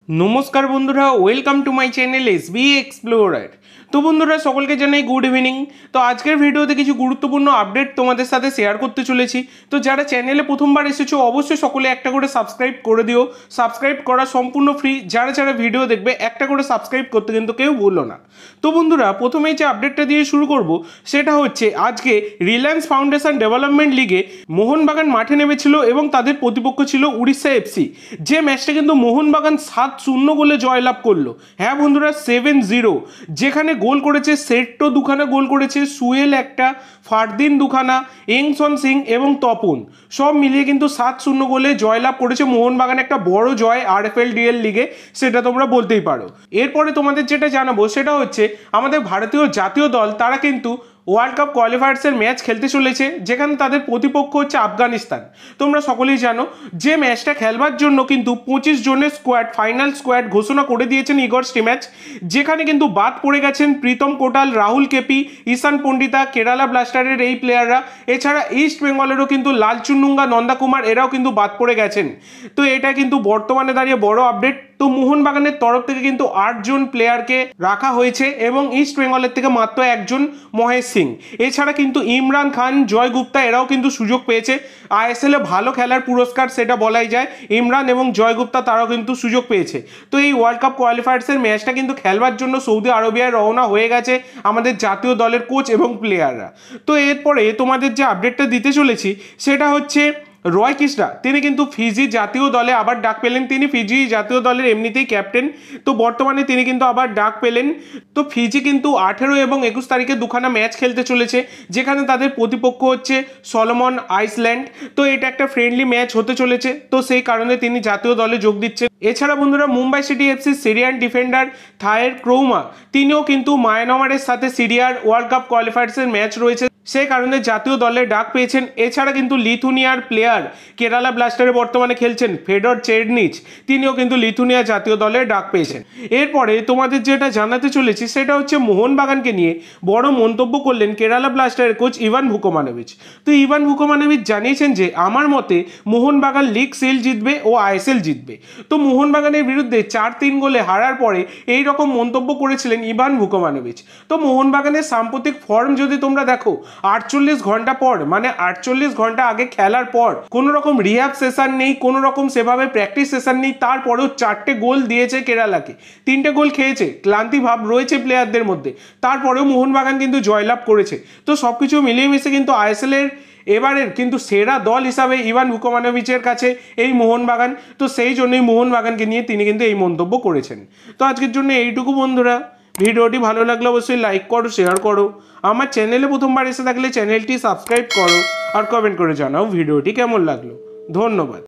নমস্কার বন্ধুরা, welcome to my channel SB explorer. তো বন্ধুরা, সকলকে জানাই গুড ইভিনিং। তো আজকের ভিডিওতে কিছু গুরুত্বপূর্ণ আপডেট তোমাদের সাথে শেয়ার করতে চলেছি। তো যারা চ্যানেলে প্রথমবার এসেছো অবশ্যই সকলে একটা করে সাবস্ক্রাইব করে দিও। সাবস্ক্রাইব করা সম্পূর্ণ ফ্রি। যারা যারা ভিডিও দেখবে একটা করে সাবস্ক্রাইব করতে কিন্তু কেউ ভুলো না। তো বন্ধুরা, প্রথমেই যে আপডেটটা দিয়ে শুরু করব সেটা হচ্ছে আজকে রিলায়েন্স ফাউন্ডেশন ডেভেলপমেন্ট লিগে মোহনবাগান মাঠে নেমেছিল এবং তাদের প্রতিপক্ষ ছিল উড়িষ্যা এফসি। যে ম্যাচটা কিন্তু মোহনবাগান 7-0 গোলে জয়লাভ করলো। হ্যাঁ বন্ধুরা, 7-0। যেখানে গোল করেছে সেট্টো দুখানা গোল করেছে, সুয়েল একটা, ফারদিন দুখানা, এংসন সিং এবং তপন, সব মিলিয়ে কিন্তু 7-0 গোলে জয়লাভ করেছে মোহনবাগান। একটা বড় জয় RFLDL লিগে, সেটা তোমরা বলতেই পারো। এরপরে তোমাদের যেটা জানাবো সেটা হচ্ছে আমাদের ভারতীয় জাতীয় দল তারা কিন্তু ওয়ার্ল্ড কাপ কোয়ালিফায়ার্সের ম্যাচ খেলতে চলেছে, যেখানে তাদের প্রতিপক্ষ হচ্ছে আফগানিস্তান। তোমরা সকলেই জানো যে ম্যাচটা খেলবার জন্য কিন্তু 25 জনের স্কোয়াড, ফাইনাল স্কোয়াড ঘোষণা করে দিয়েছেন ইগর স্টিম্যাচ। যেখানে কিন্তু বাদ পড়ে গেছেন প্রীতম কোটাল, রাহুল কেপি, ঈশান পণ্ডিতা, কেরালা ব্লাস্টারের এই প্লেয়াররা। এছাড়া ইস্ট বেঙ্গলেরও কিন্তু লালচুন্নুঙ্গা, নন্দা কুমার এরাও কিন্তু বাদ পড়ে গেছেন। তো এটা কিন্তু বর্তমানে দাঁড়িয়ে বড় আপডেট। তো মোহনবাগানের তরফ থেকে কিন্তু 8 জন প্লেয়ারকে রাখা হয়েছে এবং ইস্ট বেঙ্গলের থেকে মাত্র একজন মহেশ সিং। এছাড়া কিন্তু ইমরান খান, জয় গুপ্তা এরাও কিন্তু সুযোগ পেয়েছে। ISL-এ ভালো খেলার পুরস্কার সেটা বলাই যায়। ইমরান এবং জয় গুপ্তা তারাও কিন্তু সুযোগ পেয়েছে। তো এই ওয়ার্ল্ড কাপ কোয়ালিফায়ার্সের ম্যাচটা কিন্তু খেলবার জন্য সৌদি আরবিয়ায় রওনা হয়ে গেছে আমাদের জাতীয় দলের কোচ এবং প্লেয়াররা। তো এরপরে তোমাদের যে আপডেটটা দিতে চলেছি সেটা হচ্ছে রয় কৃষ্ণা, তিনি কিন্তু ফিজি জাতীয় দলে আবার ডাক পেলেন। তিনি ফিজি জাতীয় দলের এমনিতেই ক্যাপ্টেন, তো বর্তমানে তিনি কিন্তু আবার ডাক পেলেন। তো ফিজি কিন্তু 18 এবং 21 তারিখে দুখানা ম্যাচ খেলতে চলেছে, যেখানে তাদের প্রতিপক্ষ হচ্ছে সলোমন আইল্যান্ড। তো এটা একটা ফ্রেন্ডলি ম্যাচ হতে চলেছে, তো সেই কারণে তিনি জাতীয় দলে যোগ দিচ্ছেন। এছাড়া বন্ধুরা, Mumbai city FC Syrian defender Thaer Krouma, তিনিও কিন্তু মায়ানমারের সাথে সিরিয়ার ওয়ার্ল্ড কাপ কোয়ালিফায়ার্সের ম্যাচ রয়েছে, সেই কারণে জাতীয় দলে ডাক পেয়েছেন। এছাড়া কিন্তু লিথুনিয়ার প্লেয়ার কেরালা ব্লাস্টারে বর্তমানে খেলছেন ফেডর চেরনিচ, তিনিও কিন্তু লিথুনিয়া জাতীয় দলে ডাক পেয়েছেন। এরপরে তোমাদের যেটা জানাতে চলেছি সেটা হচ্ছে মোহনবাগানকে নিয়ে বড় মন্তব্য করলেন কেরালা ব্লাস্টারের কোচ ইভান ভুকোমানোভিচ। তো ইভান ভুকোমানোভিচ জানিয়েছেন যে আমার মতে মোহনবাগান লিগ সিল জিতবে ও ISL জিতবে। তো মোহনবাগানের বিরুদ্ধে 4-3 গোলে হারার পরে এই রকম মন্তব্য করেছিলেন ইভান ভুকোমানোভিচ। তো মোহনবাগানের সাম্প্রতিক ফর্ম যদি তোমরা দেখো, 48 ঘন্টা পর, মানে 48 ঘন্টা আগে খেলার পর কোনো রকম রিহ্যাব সেশন নেই, কোনো রকম সেভাবে প্র্যাকটিস সেশন নেই, তারপরেও 4টে গোল দিয়েছে কেরালাকে, 3টে গোল খেয়েছে। ক্লান্তি ভাব রয়েছে প্লেয়ারদের মধ্যে, তারপরেও মোহনবাগান কিন্তু জয়লাভ করেছে। তো সবকিছু মিলিয়ে মিশে কিন্তু ISL-এর এবারের কিন্তু সেরা দল হিসাবে ইভান ভুকোমানোভিচের কাছে এই মোহনবাগান। তো সেই জন্যই মোহনবাগানকে নিয়ে তিনি কিন্তু এই মন্তব্য করেছেন। তো আজকের জন্য এইটুকু বন্ধুরা। ভিডিওটি ভালো লাগলে অবশ্যই লাইক করো, শেয়ার করো। আমার চ্যানেলে প্রথমবার এসে থাকলে চ্যানেলটি সাবস্ক্রাইব করো আর কমেন্ট করে জানাও ভিডিওটি কেমন লাগলো। ধন্যবাদ।